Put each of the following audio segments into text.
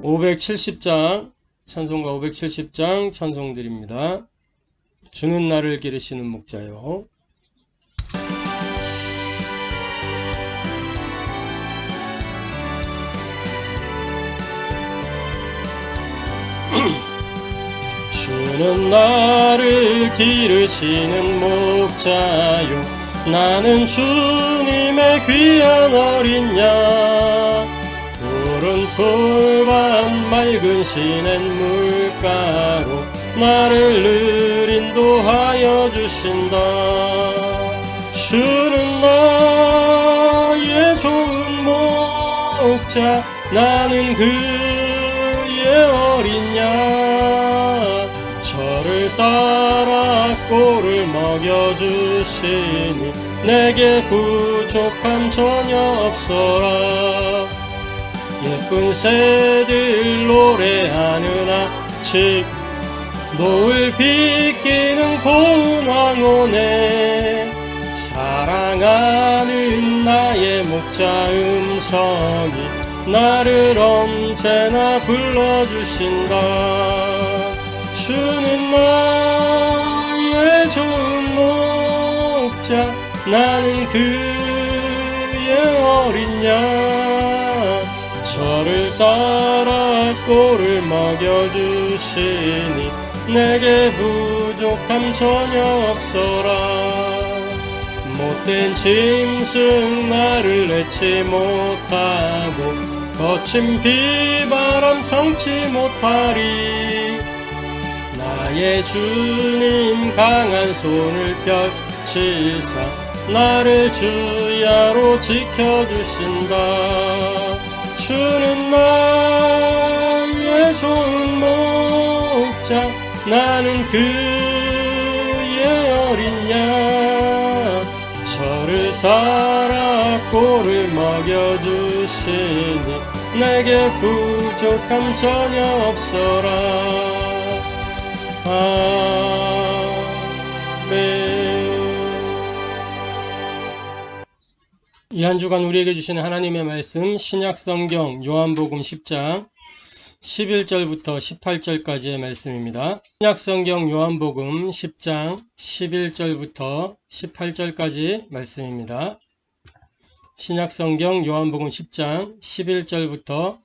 570장 찬송가 570장 찬송드립니다. 주는 나를 기르시는 목자요. 주는 나를 기르시는 목자요, 나는 주님의 귀한 어린 양. 푸른 풀밭 맑은 시냇 물가로 나를 늘 인도하여 주신다. 주는 나의 좋은 목자, 나는 그의 어린 양. 저를 따라 꼴을 먹여주시니 내게 부족함 전혀 없어라. 예쁜 새들 노래하는 아침, 노을 비끼는 고운 황혼에 사랑하는 나의 목자 음성이 나를 언제나 불러주신다. 주는 나의 좋은 목자, 나는 그의 어린 양. 저를 따라 꼴을 먹여주시니 내게 부족함 전혀 없어라. 못된 짐승 나를 내치 못하고 거친 비바람 삼지 못하리. 나의 주님 강한 손을 펼치사 나를 주야로 지켜주신다. 주는 나의 좋은 목자, 나는 그의 어린 양. 저를 따라 꼴을 먹여주시니 내게 부족함 전혀 없어라. 아멘. 이 한 주간 우리에게 주시는 하나님의 말씀, 신약성경 요한복음 10장 11절부터 18절까지의 말씀입니다. 신약성경 요한복음 10장 11절부터 18절까지 말씀입니다. 신약성경 요한복음 10장 11절부터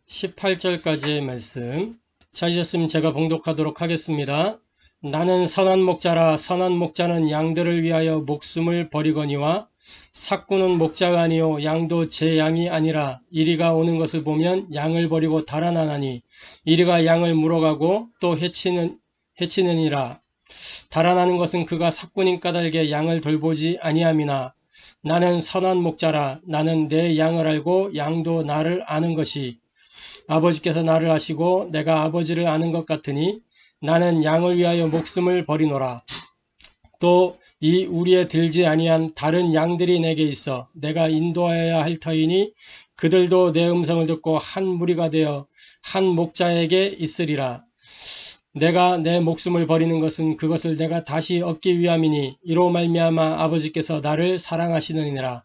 18절까지의 말씀. 찾으셨으면 제가 봉독하도록 하겠습니다. 나는 선한 목자라. 선한 목자는 양들을 위하여 목숨을 버리거니와 삭구는 목자가 아니요 양도 제 양이 아니라. 이리가 오는 것을 보면 양을 버리고 달아나나니 이리가 양을 물어가고 또 해치느니라. 달아나는 것은 그가 삭구님 까닭에 양을 돌보지 아니함이나. 나는 선한 목자라. 나는 내 양을 알고 양도 나를 아는 것이 아버지께서 나를 아시고 내가 아버지를 아는 것 같으니 나는 양을 위하여 목숨을 버리노라. 또 이 우리에 들지 아니한 다른 양들이 내게 있어 내가 인도하여야 할 터이니 그들도 내 음성을 듣고 한 무리가 되어 한 목자에게 있으리라. 내가 내 목숨을 버리는 것은 그것을 내가 다시 얻기 위함이니 이로 말미암아 아버지께서 나를 사랑하시느니라.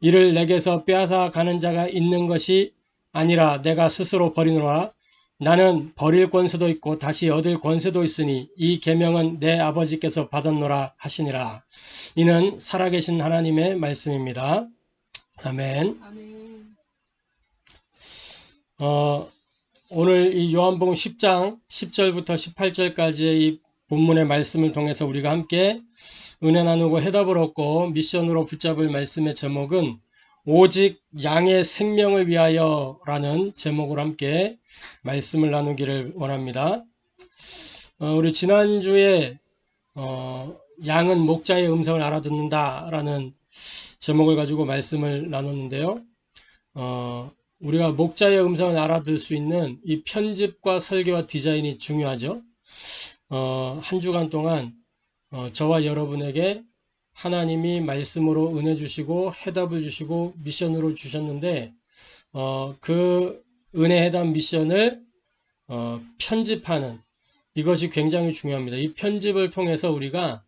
이를 내게서 빼앗아 가는 자가 있는 것이 아니라 내가 스스로 버리노라. 나는 버릴 권세도 있고 다시 얻을 권세도 있으니 이 계명은 내 아버지께서 받았노라 하시니라. 이는 살아계신 하나님의 말씀입니다. 아멘. 오늘 이 요한복음 10장 10절부터 18절까지의 이 본문의 말씀을 통해서 우리가 함께 은혜 나누고 해답을 얻고 미션으로 붙잡을 말씀의 제목은 오직 양의 생명을 위하여 라는 제목으로 함께 말씀을 나누기를 원합니다. 우리 지난주에 양은 목자의 음성을 알아듣는다 라는 제목을 가지고 말씀을 나눴는데요. 우리가 목자의 음성을 알아들 수 있는 이 편집과 설계와 디자인이 중요하죠. 한 주간 동안 저와 여러분에게 하나님이 말씀으로 은혜 주시고 해답을 주시고 미션으로 주셨는데 그 은혜 해답 미션을 편집하는 이것이 굉장히 중요합니다. 이 편집을 통해서 우리가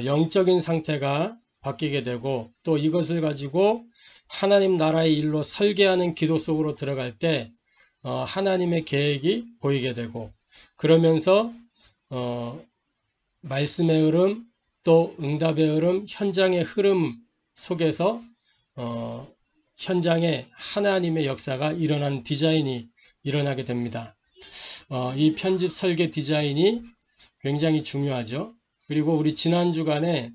영적인 상태가 바뀌게 되고 또 이것을 가지고 하나님 나라의 일로 설계하는 기도 속으로 들어갈 때 하나님의 계획이 보이게 되고, 그러면서 말씀의 흐름, 또 응답의 흐름, 현장의 흐름 속에서 현장에 하나님의 역사가 일어나는 디자인이 일어나게 됩니다. 이 편집 설계 디자인이 굉장히 중요하죠. 그리고 우리 지난 주간에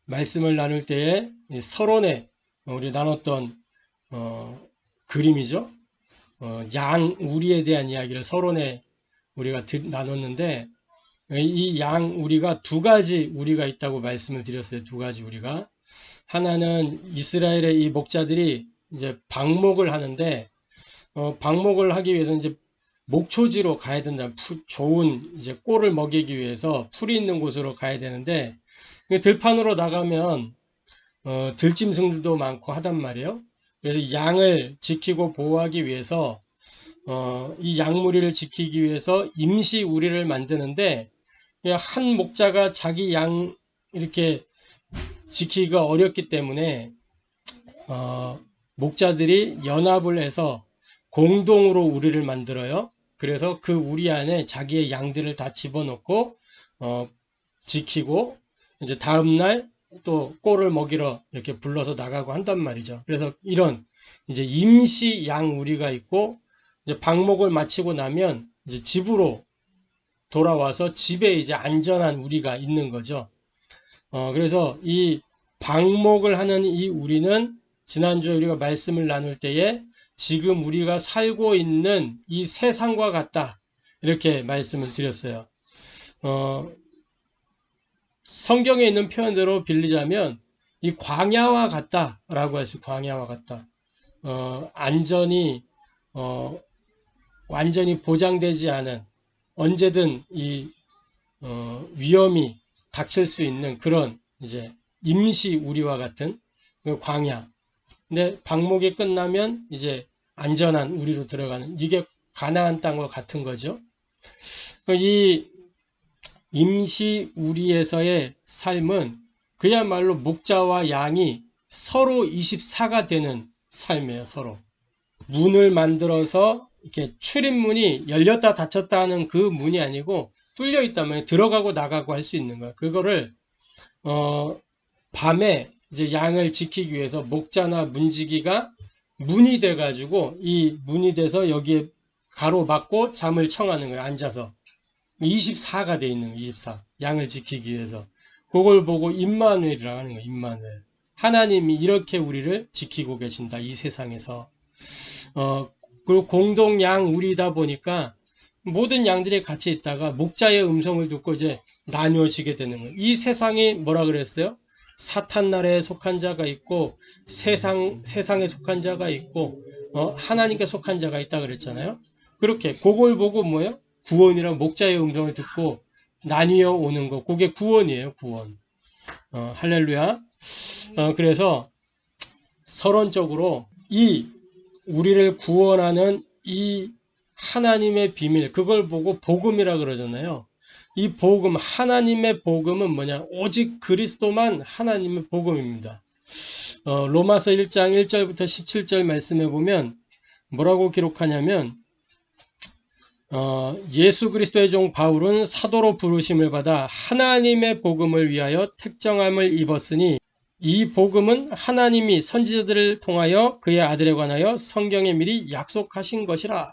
말씀을 나눌 때에 서론에 우리 나눴던 그림이죠. 양우리에 대한 이야기를 서론에 우리가 나눴는데, 이 양우리가 두 가지 우리가 있다고 말씀을 드렸어요. 두 가지 우리가. 하나는 이스라엘의 이 목자들이 이제 방목을 하는데, 방목을 하기 위해서 이제 목초지로 가야 된다. 좋은 이제 꼴을 먹이기 위해서 풀이 있는 곳으로 가야 되는데, 들판으로 나가면 들짐승들도 많고 하단 말이에요. 그래서 양을 지키고 보호하기 위해서 이 양무리를 지키기 위해서 임시 우리를 만드는데, 한 목자가 자기 양 이렇게 지키기가 어렵기 때문에 목자들이 연합을 해서 공동으로 우리를 만들어요. 그래서 그 우리 안에 자기의 양들을 다 집어넣고 지키고, 이제 다음날 또 꼴을 먹이러 이렇게 불러서 나가고 한단 말이죠. 그래서 이런 이제 임시 양 우리가 있고, 이제 방목을 마치고 나면 이제 집으로 돌아와서 집에 이제 안전한 우리가 있는 거죠. 그래서 이 방목을 하는 이 우리는 지난주에 우리가 말씀을 나눌 때에 지금 우리가 살고 있는 이 세상과 같다, 이렇게 말씀을 드렸어요. 성경에 있는 표현대로 빌리자면 이 광야와 같다라고 할 수 있어요. 광야와 같다. 안전이 완전히 보장되지 않은, 언제든 이 위험이 닥칠 수 있는 그런 이제 임시 우리와 같은 그 광야. 근데 방목이 끝나면 이제 안전한 우리로 들어가는, 이게 가나안 땅과 같은 거죠. 이 임시 우리에서의 삶은 그야말로 목자와 양이 서로 24가 되는 삶이에요. 서로 문을 만들어서 이렇게 출입문이 열렸다 닫혔다 하는 그 문이 아니고 뚫려 있다면 들어가고 나가고 할 수 있는 거예요. 그거를 밤에 이제 양을 지키기 위해서 목자나 문지기가 문이 돼 가지고, 이 문이 돼서 여기에 가로막고 잠을 청하는 거예요. 앉아서 24가 돼 있는 거예요. 24 양을 지키기 위해서. 그걸 보고 임마누엘이라고 하는 거예요. 임마누엘. 하나님이 이렇게 우리를 지키고 계신다, 이 세상에서. 그리고 공동 양 우리다 보니까 모든 양들이 같이 있다가 목자의 음성을 듣고 이제 나뉘어지게 되는 거예요. 이 세상이 뭐라 그랬어요? 사탄 나라에 속한 자가 있고, 세상에 속한 자가 있고, 하나님께 속한 자가 있다 그랬잖아요. 그렇게 그걸 보고 뭐예요? 구원이랑 목자의 음성을 듣고 나뉘어 오는 거, 그게 구원이에요. 구원. 할렐루야. 그래서 서론적으로 이 우리를 구원하는 이 하나님의 비밀, 그걸 보고 복음이라 그러잖아요. 이 복음, 하나님의 복음은 뭐냐? 오직 그리스도만 하나님의 복음입니다. 로마서 1장 1절부터 17절 말씀해 보면 뭐라고 기록하냐면, 예수 그리스도의 종 바울은 사도로 부르심을 받아 하나님의 복음을 위하여 택정함을 입었으니, 이 복음은 하나님이 선지자들을 통하여 그의 아들에 관하여 성경에 미리 약속하신 것이라,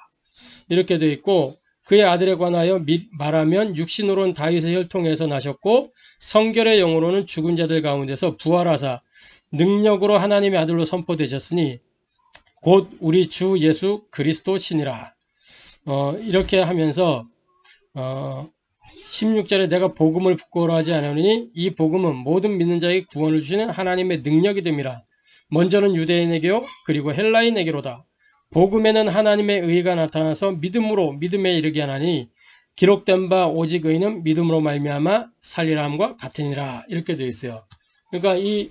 이렇게 되어 있고, 그의 아들에 관하여 말하면 육신으로는 다윗의 혈통에서 나셨고 성결의 영으로는 죽은 자들 가운데서 부활하사 능력으로 하나님의 아들로 선포되셨으니 곧 우리 주 예수 그리스도시니라. 이렇게 하면서 16절에 내가 복음을 부끄러워하지 않으니 이 복음은 모든 믿는 자에게 구원을 주시는 하나님의 능력이 됨이라. 먼저는 유대인에게요 그리고 헬라인에게로다. 복음에는 하나님의 의가 나타나서 믿음으로 믿음에 이르게 하나니 기록된 바 오직 의는 믿음으로 말미암아 살리라 함과 같으니라. 이렇게 되어 있어요. 그러니까 이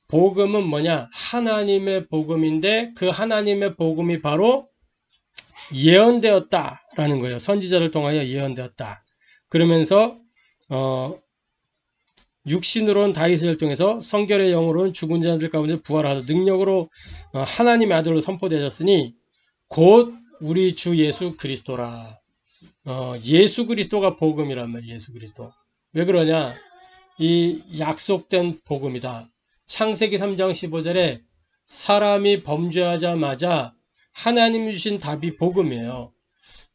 복음은 뭐냐? 하나님의 복음인데, 그 하나님의 복음이 바로 예언되었다라는 거예요. 선지자를 통하여 예언되었다. 그러면서 육신으로는 다윗의 혈통에서 성결의 영으로는 죽은 자들 가운데 부활하사 능력으로 하나님의 아들로 선포되셨으니, 곧 우리 주 예수 그리스도라. 예수 그리스도가 복음이란 말이에요. 예수 그리스도. 왜 그러냐? 이 약속된 복음이다. 창세기 3장 15절에 사람이 범죄하자마자 하나님이 주신 답이 복음이에요.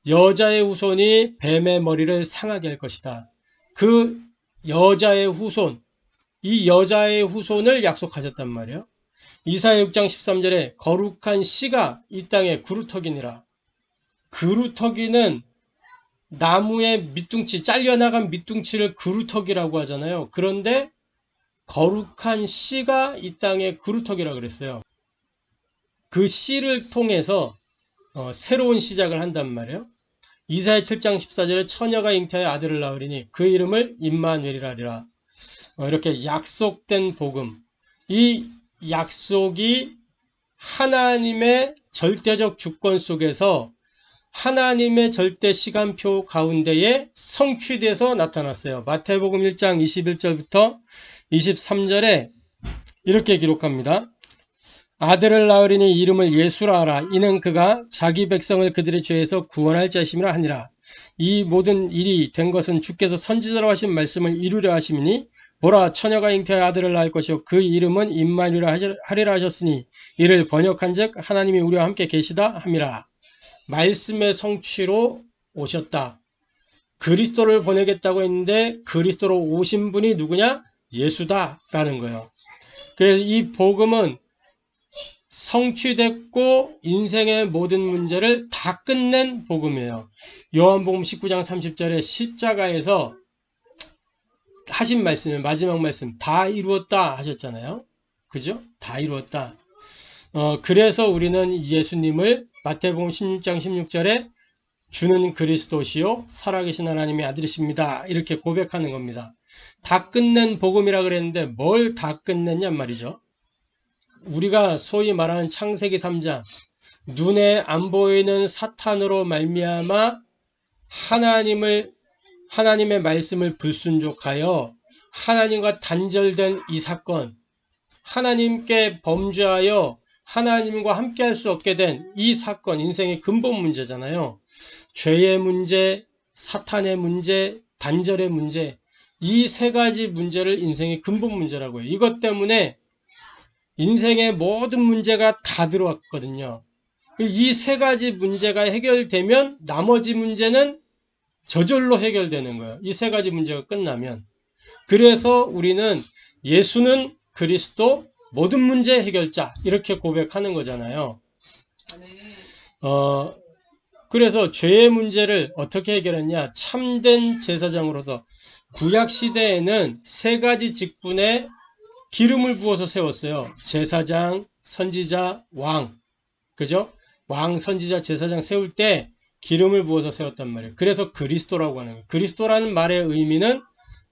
여자의 후손이 뱀의 머리를 상하게 할 것이다. 그 여자의 후손, 이 여자의 후손을 약속하셨단 말이에요. 이사야 6장 13절에 거룩한 씨가 이 땅에 그루터기니라. 그루터기는 나무의 밑둥치, 잘려나간 밑둥치를 그루터기라고 하잖아요. 그런데 거룩한 씨가 이 땅에 그루터기라고 그랬어요. 그 씨를 통해서 새로운 시작을 한단 말이에요. 이사야 7장 14절에 처녀가 잉태하여 아들을 낳으리니 그 이름을 임마누엘이라 하리라. 이렇게 약속된 복음, 이 약속이 하나님의 절대적 주권 속에서 하나님의 절대 시간표 가운데에 성취돼서 나타났어요. 마태복음 1장 21절부터 23절에 이렇게 기록합니다. 아들을 낳으리니 이름을 예수라 하라. 이는 그가 자기 백성을 그들의 죄에서 구원할 자심이라 하니라. 이 모든 일이 된 것은 주께서 선지자로 하신 말씀을 이루려 하심이니 보라, 처녀가 잉태하여 아들을 낳을 것이요 그 이름은 임마누엘이라 하리라 하셨으니 이를 번역한즉 하나님이 우리와 함께 계시다 함이라. 말씀의 성취로 오셨다. 그리스도를 보내겠다고 했는데 그리스도로 오신 분이 누구냐? 예수다라는 거예요. 그래서 이 복음은 성취됐고 인생의 모든 문제를 다 끝낸 복음이에요. 요한복음 19장 30절에 십자가에서 하신 말씀이에요. 마지막 말씀, 다 이루었다 하셨잖아요. 그죠? 다 이루었다. 그래서 우리는 예수님을 마태복음 16장 16절에 주는 그리스도시요 살아계신 하나님의 아들이십니다. 이렇게 고백하는 겁니다. 다 끝낸 복음이라 그랬는데 뭘 다 끝냈냔 말이죠. 우리가 소위 말하는 창세기 3장, 눈에 안 보이는 사탄으로 말미암아 하나님의 말씀을 불순종하여 하나님과 단절된 이 사건, 하나님께 범죄하여 하나님과 함께 할 수 없게 된 이 사건, 인생의 근본 문제잖아요. 죄의 문제, 사탄의 문제, 단절의 문제, 이 세 가지 문제를 인생의 근본 문제라고 해요. 이것 때문에 인생의 모든 문제가 다 들어왔거든요. 이 세 가지 문제가 해결되면 나머지 문제는 저절로 해결되는 거예요. 이 세 가지 문제가 끝나면. 그래서 우리는 예수는 그리스도 모든 문제 해결자 이렇게 고백하는 거잖아요. 그래서 죄의 문제를 어떻게 해결했냐? 참된 제사장으로서 구약시대에는 세 가지 직분에 기름을 부어서 세웠어요. 제사장, 선지자, 왕. 그죠? 왕, 선지자, 제사장 세울 때 기름을 부어서 세웠단 말이에요. 그래서 그리스도라고 하는 거예요. 그리스도라는 말의 의미는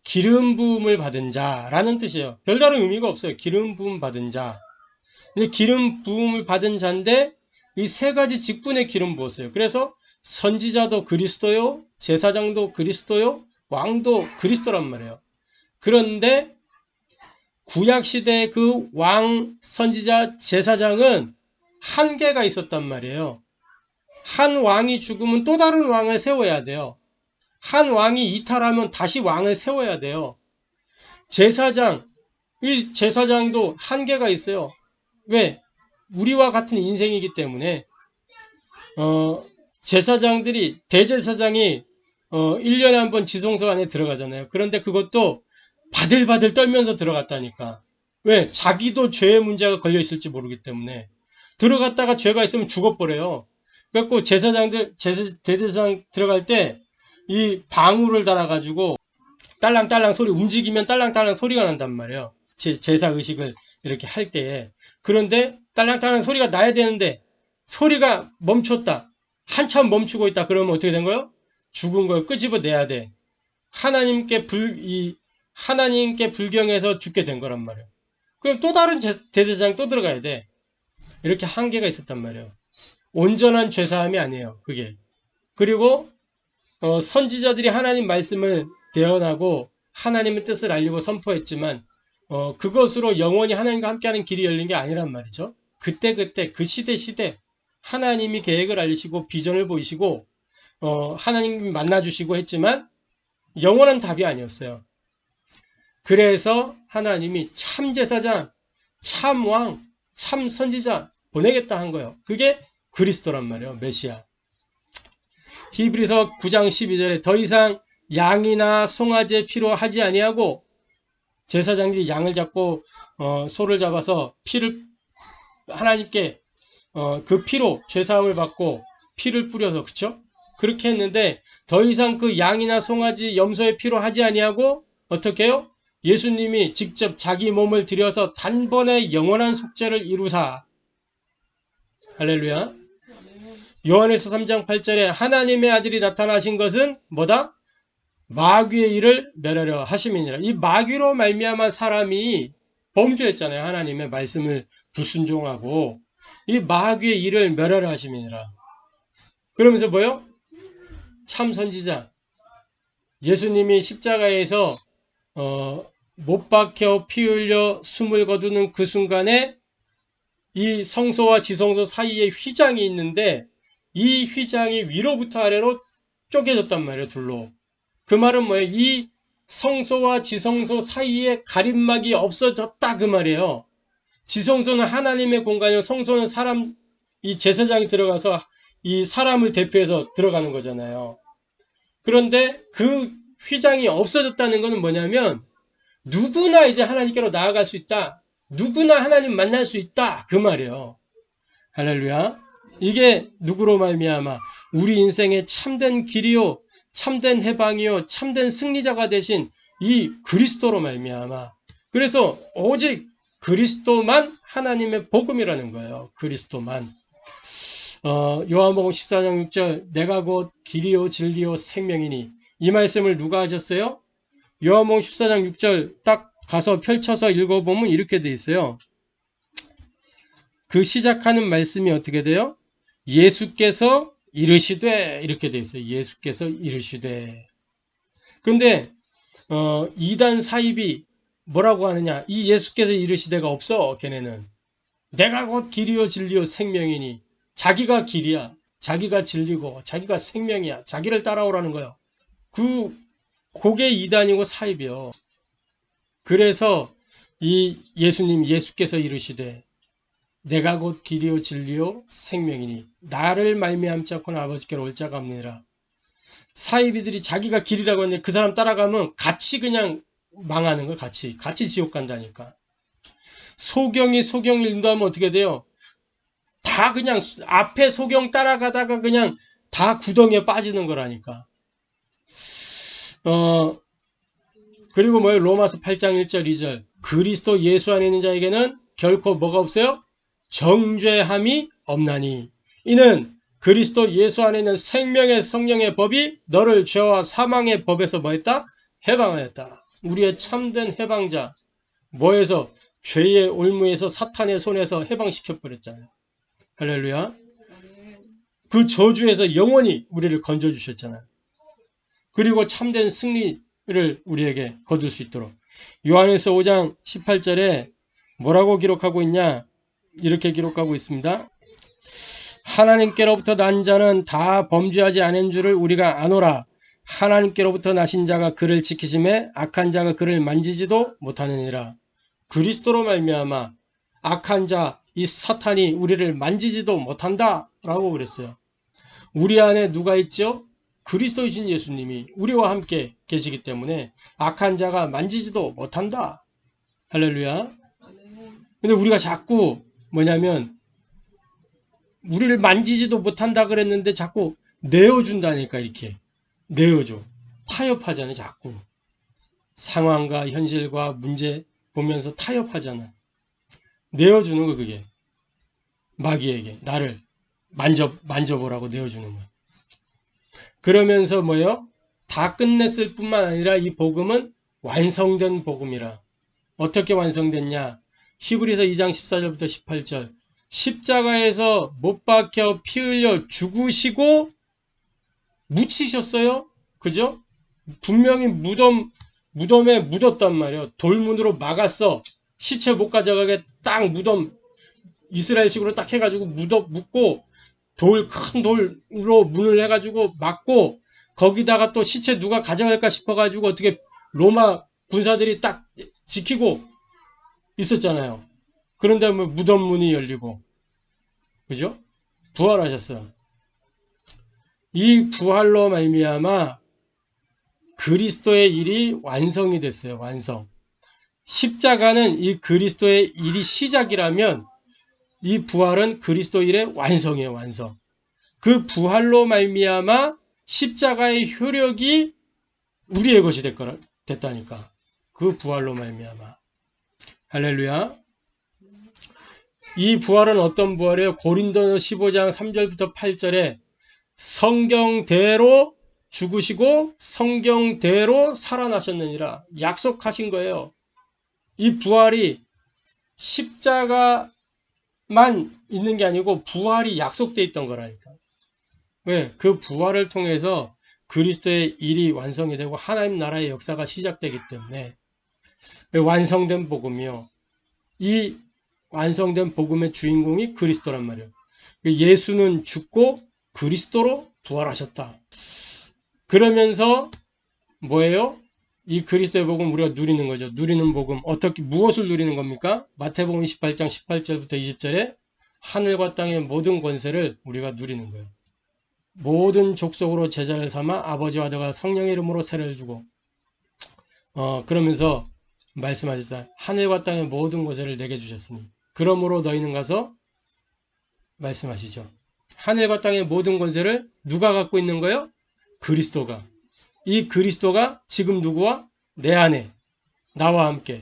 기름 부음을 받은 자라는 뜻이에요. 별다른 의미가 없어요. 기름 부음 받은 자. 근데 기름 부음을 받은 자인데 이 세 가지 직분에 기름 부었어요. 그래서 선지자도 그리스도요, 제사장도 그리스도요, 왕도 그리스도란 말이에요. 그런데 구약시대의 그 왕, 선지자, 제사장은 한계가 있었단 말이에요. 한 왕이 죽으면 또 다른 왕을 세워야 돼요. 한 왕이 이탈하면 다시 왕을 세워야 돼요. 이 제사장도 한계가 있어요. 왜? 우리와 같은 인생이기 때문에 제사장들이 대제사장이 1년에 한 번 지성소 안에 들어가잖아요. 그런데 그것도 바들바들 떨면서 들어갔다니까. 왜? 자기도 죄의 문제가 걸려 있을지 모르기 때문에. 들어갔다가 죄가 있으면 죽어버려요. 그래갖고 대제사장 들어갈 때 이 방울을 달아가지고 딸랑딸랑 소리, 움직이면 딸랑딸랑 소리가 난단 말이에요. 제사 의식을 이렇게 할 때에. 그런데 딸랑딸랑 소리가 나야 되는데 소리가 멈췄다. 한참 멈추고 있다. 그러면 어떻게 된 거예요? 죽은 거예요. 끄집어내야 돼. 하나님께 불경해서 죽게 된 거란 말이에요. 그럼 또 다른 대제사장 또 들어가야 돼. 이렇게 한계가 있었단 말이에요. 온전한 죄사함이 아니에요. 그게. 그리고 선지자들이 하나님 말씀을 대언하고 하나님의 뜻을 알리고 선포했지만 그것으로 영원히 하나님과 함께하는 길이 열린 게 아니란 말이죠. 그때 그 시대 하나님이 계획을 알리시고 비전을 보이시고 하나님이 만나주시고 했지만 영원한 답이 아니었어요. 그래서 하나님이 참 제사장, 참 왕, 참 선지자 보내겠다 한 거예요. 그게 그리스도란 말이에요. 메시아. 히브리서 9장 12절에 더 이상 양이나 송아지의 피로 하지 아니하고, 제사장들이 양을 잡고 소를 잡아서 피를 하나님께 그 피로 죄사함을 받고 피를 뿌려서, 그쵸? 그렇게 했는데 더 이상 그 양이나 송아지, 염소의 피로 하지 아니하고 어떻게 해요? 예수님이 직접 자기 몸을 들여서 단번에 영원한 속죄를 이루사. 할렐루야. 요한에서 3장 8절에 하나님의 아들이 나타나신 것은 뭐다? 마귀의 일을 멸하려 하심이니라. 이 마귀로 말미암아 사람이 범죄했잖아요. 하나님의 말씀을 불순종하고 이 마귀의 일을 멸하려 하심이니라. 그러면서 뭐요? 참 선지자. 예수님이 십자가에서 못 박혀 피 흘려 숨을 거두는 그 순간에 이 성소와 지성소 사이에 휘장이 있는데 이 휘장이 위로부터 아래로 쪼개졌단 말이에요. 둘로. 그 말은 뭐예요? 이 성소와 지성소 사이에 가림막이 없어졌다 그 말이에요. 지성소는 하나님의 공간이고 성소는 사람, 이 제사장이 들어가서 이 사람을 대표해서 들어가는 거잖아요. 그런데 그 휘장이 없어졌다는 것은 뭐냐면 누구나 이제 하나님께로 나아갈 수 있다. 누구나 하나님 만날 수 있다. 그 말이에요. 할렐루야. 이게 누구로 말미암아? 우리 인생의 참된 길이요, 참된 해방이요, 참된 승리자가 되신 이 그리스도로 말미암아. 그래서 오직 그리스도만 하나님의 복음이라는 거예요. 그리스도만. 요한복음 14장 6절 내가 곧 길이요 진리요 생명이니, 이 말씀을 누가 하셨어요? 요한복음 14장 6절 딱 가서 펼쳐서 읽어보면 이렇게 돼 있어요. 그 시작하는 말씀이 어떻게 돼요? 예수께서 이르시되, 이렇게 돼 있어요. 예수께서 이르시되. 근데 이단 사입이 뭐라고 하느냐? 이 예수께서 이르시되가 없어. 걔네는 내가 곧 길이요 진리요 생명이니, 자기가 길이야, 자기가 진리고 자기가 생명이야, 자기를 따라오라는 거예요. 그게 이단이고 사입이요. 그래서 이 예수께서 이르시되 내가 곧 길이요 진리요 생명이니 나를 말미암지 않고는 아버지께로 올 자가 없느니라. 사이비들이 자기가 길이라고 했는데 그 사람 따라가면 같이 그냥 망하는 거예요. 같이 지옥 간다니까. 소경이 소경을 인도하면 어떻게 돼요? 다 그냥 앞에 소경 따라가다가 그냥 다 구덩이에 빠지는 거라니까. 그리고 뭐예요? 로마서 8장 1절 2절 그리스도 예수 안에 있는 자에게는 결코 뭐가 없어요? 정죄함이 없나니 이는 그리스도 예수 안에 있는 생명의 성령의 법이 너를 죄와 사망의 법에서 뭐했다? 해방하였다. 우리의 참된 해방자. 뭐에서? 죄의 올무에서 사탄의 손에서 해방시켜버렸잖아요. 할렐루야. 그 저주에서 영원히 우리를 건져주셨잖아요. 그리고 참된 승리를 우리에게 거둘 수 있도록. 요한에서 5장 18절에 뭐라고 기록하고 있냐? 이렇게 기록하고 있습니다. 하나님께로부터 난 자는 다 범죄하지 않은 줄을 우리가 아노라. 하나님께로부터 나신 자가 그를 지키심에 악한 자가 그를 만지지도 못하느니라. 그리스도로 말미암아 악한 자, 이 사탄이 우리를 만지지도 못한다 라고 그랬어요. 우리 안에 누가 있죠? 그리스도이신 예수님이 우리와 함께 계시기 때문에 악한 자가 만지지도 못한다. 할렐루야. 근데 우리가 자꾸 뭐냐면 우리를 만지지도 못한다 그랬는데 자꾸 내어준다니까. 이렇게 내어줘. 타협하잖아요. 자꾸 상황과 현실과 문제 보면서 타협하잖아. 내어주는 거. 그게 마귀에게 나를 만져보라고 내어주는 거야. 그러면서 뭐예요? 다 끝냈을 뿐만 아니라 이 복음은 완성된 복음이라. 어떻게 완성됐냐? 히브리서 2장 14절부터 18절 십자가에서 못 박혀 피 흘려 죽으시고 묻히셨어요. 그죠? 분명히 무덤에 묻었단 말이에요. 돌문으로 막았어. 시체 못 가져가게 딱 무덤 이스라엘식으로 딱 해가지고 묻고 큰 돌로 문을 해가지고 막고 거기다가 또 시체 누가 가져갈까 싶어가지고 어떻게 로마 군사들이 딱 지키고 있었잖아요. 그런데 뭐 무덤 문이 열리고, 그죠? 부활하셨어요. 이 부활로 말미암아 그리스도의 일이 완성이 됐어요. 완성. 십자가는 이 그리스도의 일이 시작이라면 이 부활은 그리스도 일의 완성이에요. 완성. 그 부활로 말미암아 십자가의 효력이 우리의 것이 됐다니까. 그 부활로 말미암아. 할렐루야. 이 부활은 어떤 부활이에요? 고린도서 15장 3절부터 8절에 성경대로 죽으시고 성경대로 살아나셨느니라 약속하신 거예요. 이 부활이 십자가만 있는 게 아니고 부활이 약속되어 있던 거라니까. 왜? 그 부활을 통해서 그리스도의 일이 완성이 되고 하나님 나라의 역사가 시작되기 때문에 완성된 복음이요. 이 완성된 복음의 주인공이 그리스도란 말이에요. 예수는 죽고 그리스도로 부활하셨다. 그러면서 뭐예요? 이 그리스도의 복음 우리가 누리는 거죠. 누리는 복음. 어떻게 무엇을 누리는 겁니까? 마태복음 28장 18절부터 20절에 하늘과 땅의 모든 권세를 우리가 누리는 거예요. 모든 족속으로 제자를 삼아 아버지와 아들과 성령의 이름으로 세례를 주고 그러면서 말씀하셨어요. 하늘과 땅의 모든 권세를 내게 주셨으니 그러므로 너희는 가서 말씀하시죠. 하늘과 땅의 모든 권세를 누가 갖고 있는 거예요? 그리스도가. 이 그리스도가 지금 누구와? 내 안에 나와 함께.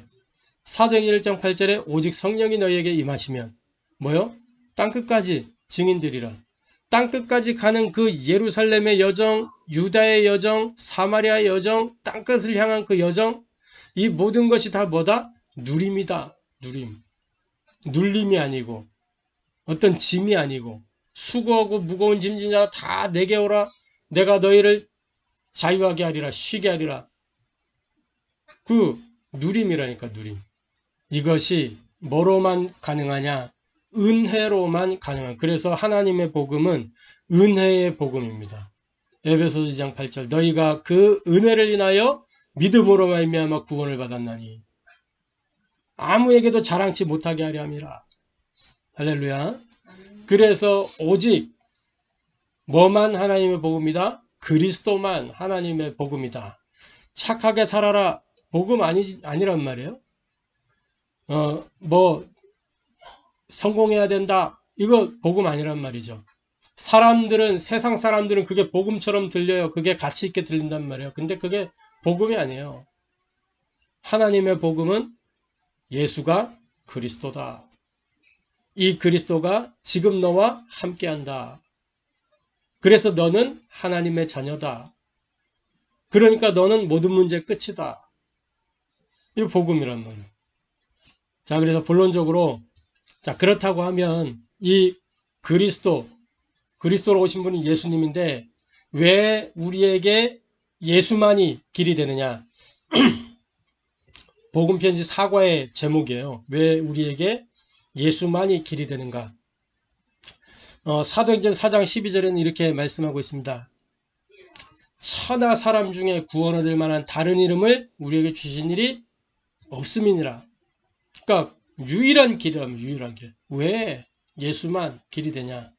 사도행전 1장 8절에 오직 성령이 너희에게 임하시면 뭐요? 땅끝까지 증인들이라. 땅끝까지 가는 그 예루살렘의 여정, 유다의 여정, 사마리아의 여정, 땅끝을 향한 그 여정, 이 모든 것이 다 뭐다? 누림이다. 누림. 눌림이 아니고 어떤 짐이 아니고 수고하고 무거운 짐진 자가 다 내게 오라. 내가 너희를 자유하게 하리라. 쉬게 하리라. 그 누림이라니까 누림. 이것이 뭐로만 가능하냐? 은혜로만 가능한. 그래서 하나님의 복음은 은혜의 복음입니다. 에베소서 2장 8절 너희가 그 은혜를 인하여 믿음으로 말미암아 구원을 받았나니 아무에게도 자랑치 못하게 하려 함이라. 할렐루야. 그래서 오직 뭐만 하나님의 복음이다? 그리스도만 하나님의 복음이다. 착하게 살아라. 복음 아니란 말이에요. 성공해야 된다. 이거 복음 아니란 말이죠. 세상 사람들은 그게 복음처럼 들려요. 그게 가치 있게 들린단 말이에요. 근데 그게 복음이 아니에요. 하나님의 복음은 예수가 그리스도다. 이 그리스도가 지금 너와 함께한다. 그래서 너는 하나님의 자녀다. 그러니까 너는 모든 문제의 끝이다. 이 복음이란 말이에요. 자, 그래서 본론적으로 그렇다고 하면 이 그리스도로 오신 분이 예수님인데 왜 우리에게 예수만이 길이 되느냐? 복음편지 사과의 제목이에요. 왜 우리에게 예수만이 길이 되는가? 사도행전 4장 12절에는 이렇게 말씀하고 있습니다. 천하 사람 중에 구원 얻을 만한 다른 이름을 우리에게 주신 일이 없음이니라. 그러니까 유일한 길이라면 유일한 길. 왜 예수만 길이 되냐?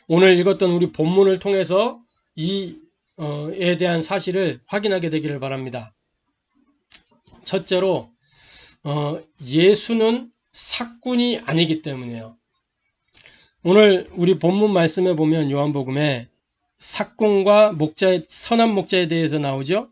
오늘 읽었던 우리 본문을 통해서 이에 대한 사실을 확인하게 되기를 바랍니다. 첫째로 예수는 삭군이 아니기 때문이에요. 오늘 우리 본문 말씀에 보면 요한복음에 삭군과 선한 목자에 대해서 나오죠.